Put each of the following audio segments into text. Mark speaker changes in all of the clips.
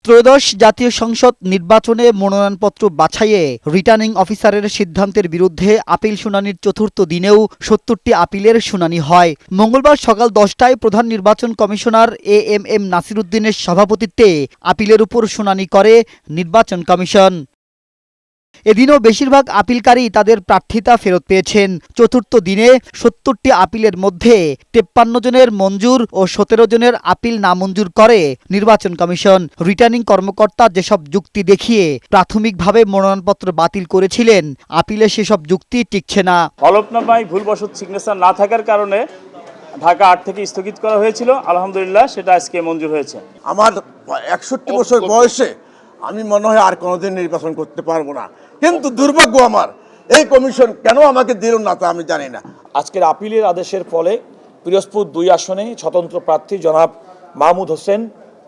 Speaker 1: ত্রয়োদশ জাতীয় সংসদ নির্বাচনে মনোনয়নপত্র বাছাইয়ে রিটার্নিং অফিসারের সিদ্ধান্তের বিরুদ্ধে আপিল শুনানির চতুর্থ দিনেও ৭০টি আপিলের শুনানি হয়। মঙ্গলবার সকাল ১০টায় প্রধান নির্বাচন কমিশনার এএমএম নাসির উদ্দিনের সভাপতিত্বে আপিলের উপর শুনানি করে নির্বাচন কমিশন। এদিনও বেশিরভাগ আপিলকারী তাদের প্রার্থিতা ফেরত পেয়েছেন। চতুর্থ দিনে ৭০টি আপিলের মধ্যে ৫৩ জনের মঞ্জুর ও ১৭ জনের আপিল নামঞ্জুর করে নির্বাচন কমিশন। রিটার্নিং কর্মকর্তা যেসব যুক্তি দেখিয়ে প্রাথমিকভাবে মনোনয়নপত্র বাতিল করেছিলেন, আপিলে সেসব যুক্তি টিকছে না।
Speaker 2: হলফনামায় ভুলবশত সিগনেচার না থাকার কারণে ঢাকা ৮ থেকে স্থগিত করা হয়েছিল। আলহামদুলিল্লাহ সেটা আজকে মঞ্জুর হয়েছে।
Speaker 3: আমার ৬১ বছর বয়সে আমি মনে হয় আর কোনোদিন নির্বাচন করতে পারবো না, কিন্তু দুর্ভাগ্য আমার এই কমিশন কেন আমাকে দিল না তা আমি জানি না।
Speaker 4: আজকের আপিলের আদেশের ফলে পিরোজপুর ২ আসনে স্বতন্ত্র প্রার্থী জনাব মাহমুদ হোসেন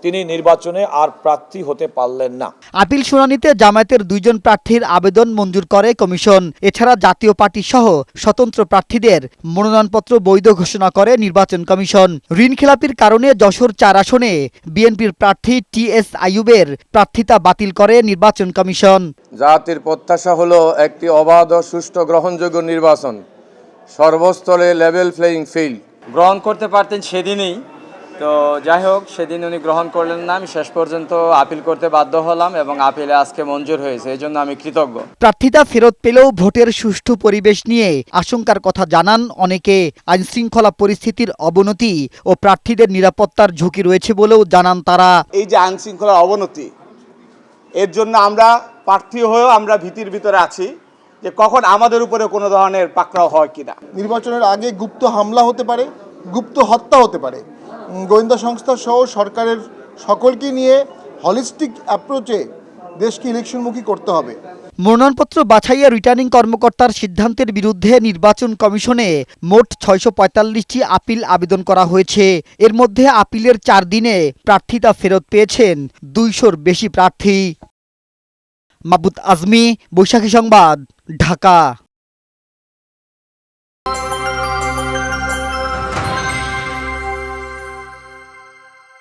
Speaker 4: তিনি নির্বাচনে আর প্রার্থী হতে পারলেন না।
Speaker 1: আপিল শুনানিতে জামায়াতের ২ জন প্রার্থীর আবেদন মঞ্জুর করে কমিশন। এছাড়া জাতীয় পার্টি সহ স্বতন্ত্র প্রার্থীদের মনোনয়নপত্র বৈধ ঘোষণা করে নির্বাচন কমিশন। ঋণখেলাপির কারণে যশোর ৪ আসনে বিএনপির প্রার্থী টিএস আইয়ুবের প্রার্থিতা বাতিল করে নির্বাচন কমিশন।
Speaker 5: জাতির প্রত্যাশা হলো একটি অবাধ ও সুষ্ঠু গ্রহণযোগ্য নির্বাচন, সর্বস্তরে লেভেল প্লেইং ফিল্ড।
Speaker 6: গ্রহণ করতে পারতেন সেদিনই, তো যাই হোক সেদিন উনি গ্রহণ করলেন না। আমি শেষ পর্যন্ত আপিল করতে বাধ্য হলাম এবং আপিলে আজকে মঞ্জুর হয়েছে, এই জন্য আমি কৃতজ্ঞ।
Speaker 1: প্রার্থিতা ফেরত পেলেও ভোটের সুষ্ঠু পরিবেশ নিয়ে আশঙ্কার কথা জানান অনেকে। আইনশৃঙ্খলা পরিস্থিতির অবনতি ও প্রার্থীদের নিরাপত্তার ঝুঁকি রয়েছে বলেও জানান তারা।
Speaker 7: এই যে আইনশৃঙ্খলার অবনতি, এর জন্য আমরা প্রার্থী হয়েও আমরা ভীতির ভিতরে আছি যে কখন আমাদের উপরে কোনো ধরনের পাকড়াও হয় কিনা।
Speaker 8: নির্বাচনের আগে গুপ্ত হামলা হতে পারে, গুপ্ত হত্যা হতে পারে। গোয়েন্দা সংস্থা সহ সরকারের সকলকে নিয়ে হলিস্টিক অ্যাপ্রোচে দেশকে ইলেকশনমুখী করতে হবে।
Speaker 1: মনোনয়নপত্র বাছাইয়ে রিটার্নিং কর্মকর্তার সিদ্ধান্তের বিরুদ্ধে নির্বাচন কমিশনে মোট ৬৪৫টি আপিল আবেদন করা হয়েছে। এর মধ্যে আপিলের ৪ দিনে প্রার্থিতা ফেরত পেয়েছেন ২০০-র বেশি প্রার্থী। মাহবুব আজমি, বৈশাখী সংবাদ, ঢাকা।